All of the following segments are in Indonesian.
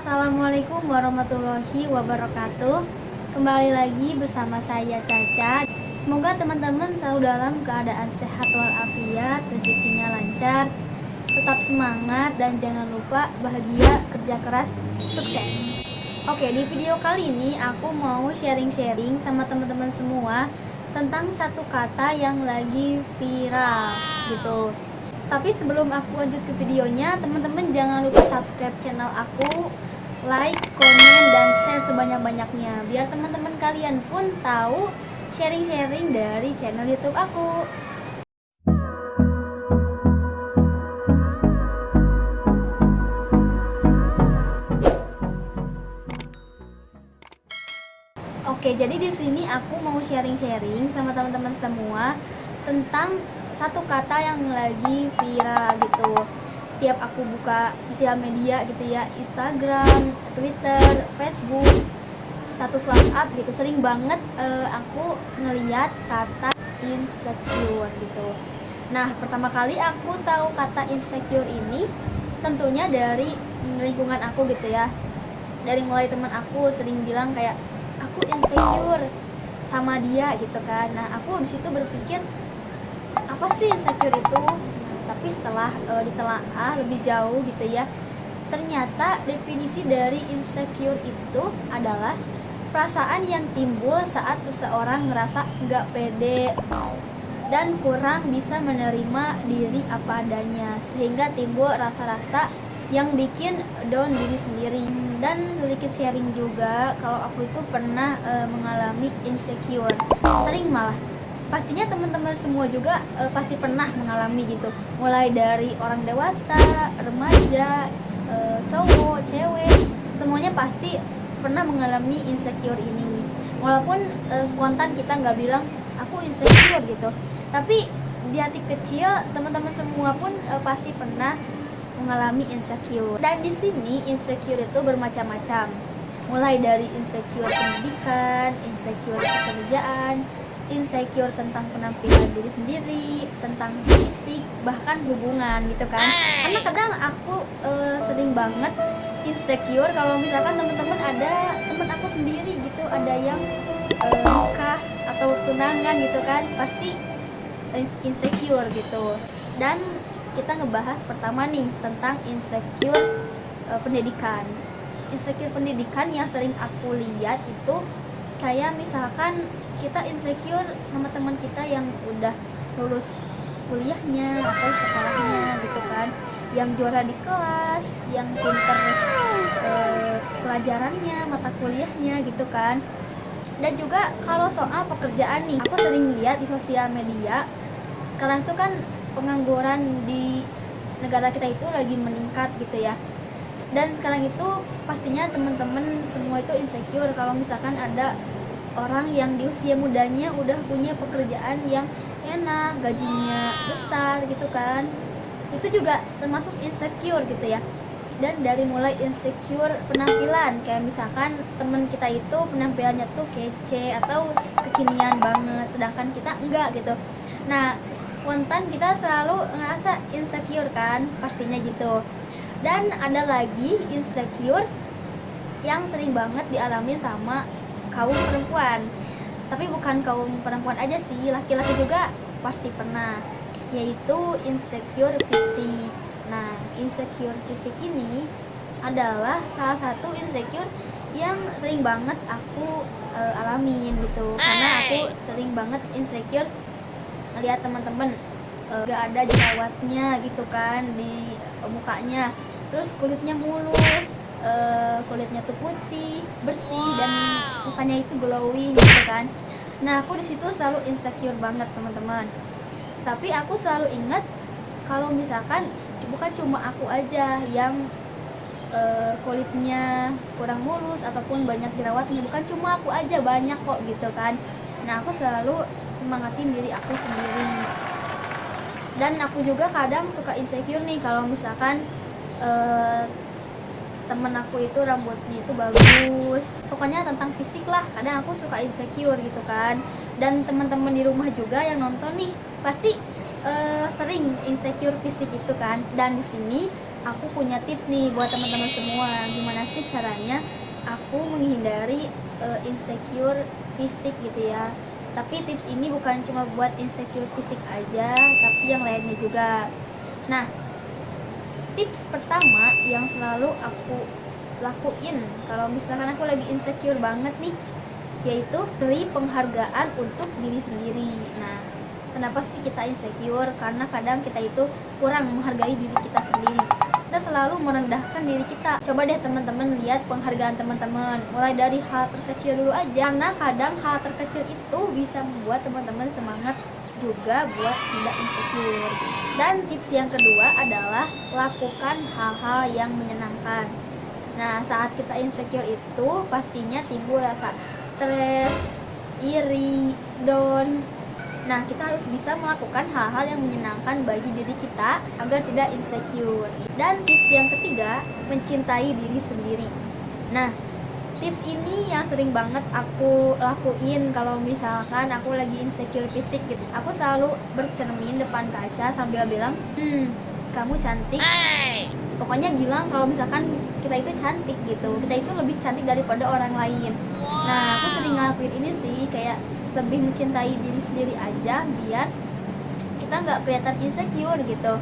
Assalamualaikum warahmatullahi wabarakatuh. Kembali lagi bersama saya Caca. Semoga teman-teman selalu dalam keadaan sehat walafiat, rezekinya lancar, tetap semangat dan jangan lupa bahagia, kerja keras, sukses. Oke, di video kali ini aku mau sharing-sharing sama teman-teman semua tentang satu kata yang lagi viral gitu. Tapi sebelum aku lanjut ke videonya, teman-teman jangan lupa subscribe channel aku, like, komen, dan share sebanyak-banyaknya biar teman-teman kalian pun tahu sharing-sharing dari channel YouTube aku. Oke, jadi di sini aku mau sharing-sharing sama teman-teman semua tentang satu kata yang lagi viral gitu. Setiap aku buka sosial media gitu ya, Instagram, Twitter, Facebook, status WhatsApp gitu, sering banget aku ngeliat kata insecure gitu. Nah, pertama kali aku tahu kata insecure ini tentunya dari lingkungan aku gitu ya. Dari mulai teman aku sering bilang kayak aku insecure sama dia gitu kan. Nah, aku di situ berpikir apa sih insecure itu? Tapi setelah ditelaah lebih jauh gitu ya, ternyata definisi dari insecure itu adalah perasaan yang timbul saat seseorang ngerasa nggak pede dan kurang bisa menerima diri apa adanya, sehingga timbul rasa-rasa yang bikin down diri sendiri. Dan sedikit sharing juga, kalau aku itu pernah mengalami insecure, sering malah. Pastinya teman-teman semua juga pasti pernah mengalami gitu, mulai dari orang dewasa, remaja, cowok, cewek, semuanya pasti pernah mengalami insecure ini. Walaupun spontan kita nggak bilang aku insecure gitu, tapi di hati kecil teman-teman semua pun pasti pernah mengalami insecure. Dan di sini insecure itu bermacam-macam, mulai dari insecure pendidikan, insecure pekerjaan, insecure tentang penampilan diri sendiri, tentang fisik, bahkan hubungan gitu kan. Karena kadang aku sering banget insecure kalau misalkan teman-teman ada teman aku sendiri gitu, ada yang nikah atau tunangan gitu kan, pasti insecure gitu. Dan kita ngebahas pertama nih tentang insecure pendidikan. Insecure pendidikan yang sering aku lihat itu kayak misalkan kita insecure sama teman kita yang udah lulus kuliahnya atau sekolahnya gitu kan, yang juara di kelas, yang pinter pelajarannya, mata kuliahnya gitu kan. Dan juga kalau soal pekerjaan nih, aku sering lihat di sosial media sekarang itu kan pengangguran di negara kita itu lagi meningkat gitu ya. Dan sekarang itu pastinya teman-teman semua itu insecure kalau misalkan ada orang yang di usia mudanya udah punya pekerjaan yang enak, gajinya besar gitu kan. Itu juga termasuk insecure gitu ya. Dan dari mulai insecure penampilan, kayak misalkan temen kita itu penampilannya tuh kece atau kekinian banget, sedangkan kita enggak gitu. Nah, spontan kita selalu ngerasa insecure kan, pastinya gitu. Dan ada lagi insecure yang sering banget dialami sama kaum perempuan, tapi bukan kaum perempuan aja sih, laki-laki juga pasti pernah, yaitu insecure fisik. Nah, insecure fisik ini adalah salah satu insecure yang sering banget aku alamin gitu, karena aku sering banget insecure lihat teman-teman gak ada jerawatnya gitu kan di mukanya, terus kulitnya mulus, kulitnya tuh putih, bersih, dan mukanya itu glowing gitu kan. Nah, aku di situ selalu insecure banget teman-teman. Tapi aku selalu ingat kalau misalkan bukan cuma aku aja yang kulitnya kurang mulus ataupun banyak jerawatnya, bukan cuma aku aja, banyak kok gitu kan. Nah, aku selalu semangatin diri aku sendiri. Dan aku juga kadang suka insecure nih kalau misalkan temen aku itu rambutnya itu bagus, pokoknya tentang fisik lah, kadang aku suka insecure gitu kan. Dan teman-teman di rumah juga yang nonton nih pasti sering insecure fisik itu kan. Dan di sini aku punya tips nih buat teman-teman semua. Gimana sih caranya aku menghindari insecure fisik gitu ya. Tapi tips ini bukan cuma buat insecure fisik aja, tapi yang lainnya juga. Nah, tips pertama yang selalu aku lakuin kalau misalkan aku lagi insecure banget nih, yaitu beri penghargaan untuk diri sendiri. Nah, kenapa sih kita insecure? Karena kadang kita itu kurang menghargai diri kita sendiri. Kita selalu merendahkan diri kita. Coba deh teman-teman lihat penghargaan teman-teman, mulai dari hal terkecil dulu aja. Karena kadang hal terkecil itu bisa membuat teman-teman semangat juga buat tidak insecure. Dan tips yang kedua adalah lakukan hal-hal yang menyenangkan. Nah, saat kita insecure itu pastinya timbul rasa stres, iri, down. Nah, kita harus bisa melakukan hal-hal yang menyenangkan bagi diri kita agar tidak insecure. Dan tips yang ketiga, mencintai diri sendiri. Nah, tips ini yang sering banget aku lakuin kalau misalkan aku lagi insecure fisik gitu. Aku selalu bercermin depan kaca sambil bilang, kamu cantik. Pokoknya bilang kalau misalkan kita itu cantik gitu, kita itu lebih cantik daripada orang lain. Nah, aku sering ngelakuin ini sih, kayak lebih mencintai diri sendiri aja biar kita nggak kelihatan insecure gitu.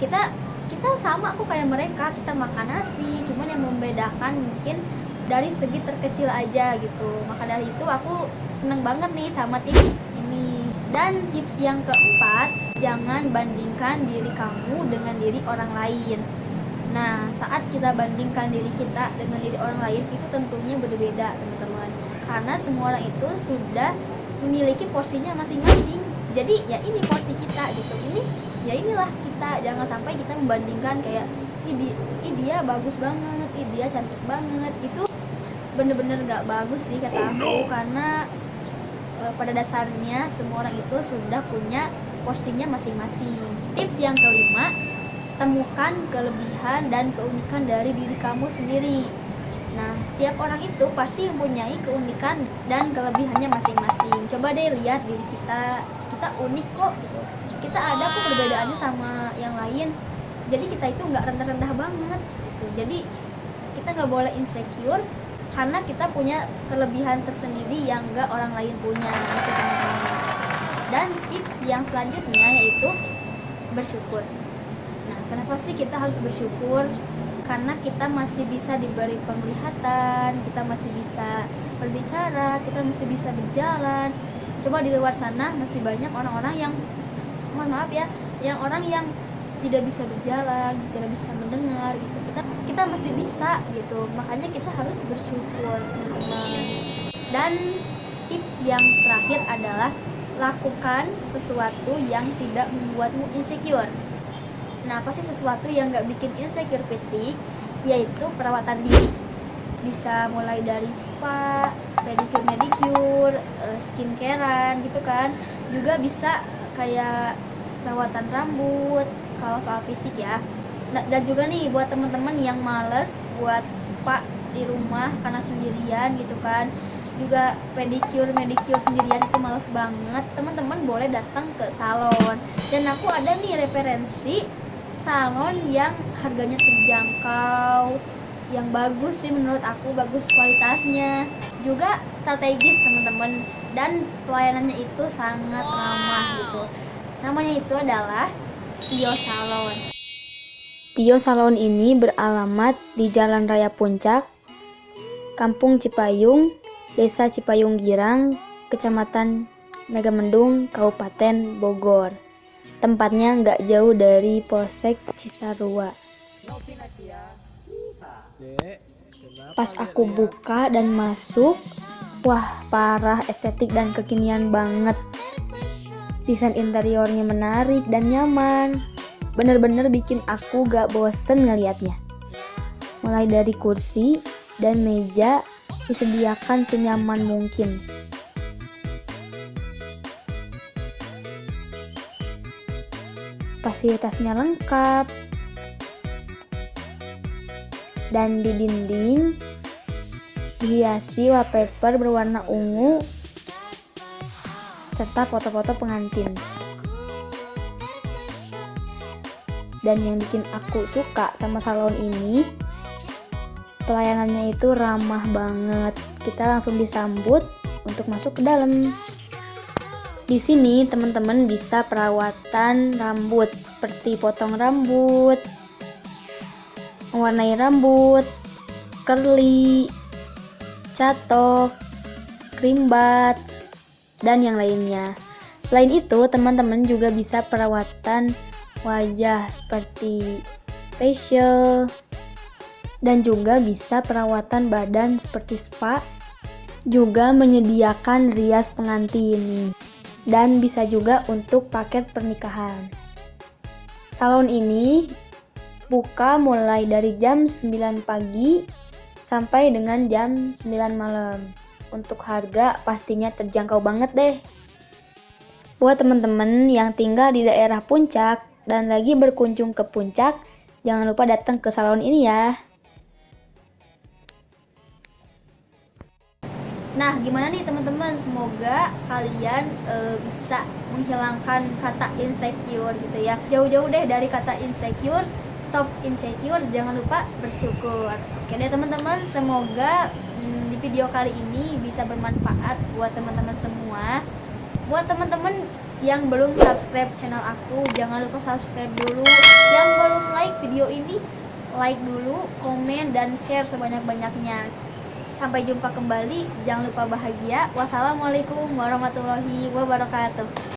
Kita sama aku kayak mereka, kita makan nasi, cuman yang membedakan mungkin dari segi terkecil aja gitu. Maka dari itu aku seneng banget nih sama tips ini. Dan tips yang keempat, jangan bandingkan diri kamu dengan diri orang lain. Nah, saat kita bandingkan diri kita dengan diri orang lain itu tentunya berbeda teman-teman, karena semua orang itu sudah memiliki porsinya masing-masing. Jadi ya ini porsi kita gitu, ini ya inilah kita. Jangan sampai kita membandingkan kayak dia bagus banget, dia cantik banget. Itu bener-bener gak bagus sih kata aku. Karena pada dasarnya semua orang itu sudah punya porsinya masing-masing. Tips yang kelima, temukan kelebihan dan keunikan dari diri kamu sendiri. Nah, setiap orang itu pasti mempunyai keunikan dan kelebihannya masing-masing. Coba deh lihat diri kita unik kok gitu. Kita ada kok perbedaannya sama yang lain. Jadi kita itu nggak rendah-rendah banget gitu. Jadi kita nggak boleh insecure karena kita punya kelebihan tersendiri yang nggak orang lain punya gitu, teman-teman. Dan tips yang selanjutnya yaitu bersyukur. Nah, kenapa sih kita harus bersyukur? Karena kita masih bisa diberi penglihatan, kita masih bisa berbicara, kita masih bisa berjalan. Coba di luar sana masih banyak orang-orang yang, mohon maaf ya, yang orang yang tidak bisa berjalan, tidak bisa mendengar gitu. Kita masih bisa gitu. Makanya kita harus bersyukur, teman-teman. Dan tips yang terakhir adalah lakukan sesuatu yang tidak membuatmu insecure. Nah, apa sih sesuatu yang gak bikin insecure fisik? Yaitu perawatan diri. Bisa mulai dari spa, pedicure, skincarean gitu kan. Juga bisa kayak perawatan rambut kalau soal fisik ya. Nah, dan juga nih buat teman-teman yang males buat spa di rumah karena sendirian gitu kan. Juga pedicure sendirian itu males banget. Teman-teman boleh datang ke salon. Dan aku ada nih referensi salon yang harganya terjangkau, yang bagus sih menurut aku, bagus kualitasnya, juga strategis teman-teman, dan pelayanannya itu sangat ramah gitu. Namanya itu adalah Tio Salon. Tio Salon ini beralamat di Jalan Raya Puncak, Kampung Cipayung, Desa Cipayung Girang, Kecamatan Megamendung, Kabupaten Bogor. Tempatnya nggak jauh dari Polsek Cisarua. Pas aku buka dan masuk, wah parah, estetik dan kekinian banget. Desain interiornya menarik dan nyaman. Bener-bener bikin aku gak bosen ngeliatnya. Mulai dari kursi dan meja disediakan senyaman mungkin. Fasilitasnya lengkap, dan di dinding dihiasi wallpaper berwarna ungu serta foto-foto pengantin. Dan yang bikin aku suka sama salon ini, pelayanannya itu ramah banget. Kita langsung disambut untuk masuk ke dalam. Di sini teman-teman bisa perawatan rambut seperti potong rambut, mewarnai rambut, curly, catok, krimbat, dan yang lainnya. Selain itu, teman-teman juga bisa perawatan wajah seperti facial, dan juga bisa perawatan badan seperti spa, juga menyediakan rias pengantin, dan bisa juga untuk paket pernikahan. Salon ini buka mulai dari jam 9 pagi sampai dengan jam 9 malam. Untuk harga pastinya terjangkau banget deh. Buat teman-teman yang tinggal di daerah Puncak dan lagi berkunjung ke Puncak, jangan lupa datang ke salon ini ya. Nah, gimana nih teman-teman? Semoga kalian bisa menghilangkan kata insecure gitu ya. Jauh-jauh deh dari kata insecure. Stop insecure, jangan lupa bersyukur. Oke deh teman-teman, semoga di video kali ini bisa bermanfaat buat teman-teman semua. Buat teman-teman yang belum subscribe channel aku, jangan lupa subscribe dulu. Yang belum like video ini, like dulu, komen, dan share sebanyak-banyaknya. Sampai jumpa kembali, jangan lupa bahagia. Wassalamualaikum warahmatullahi wabarakatuh.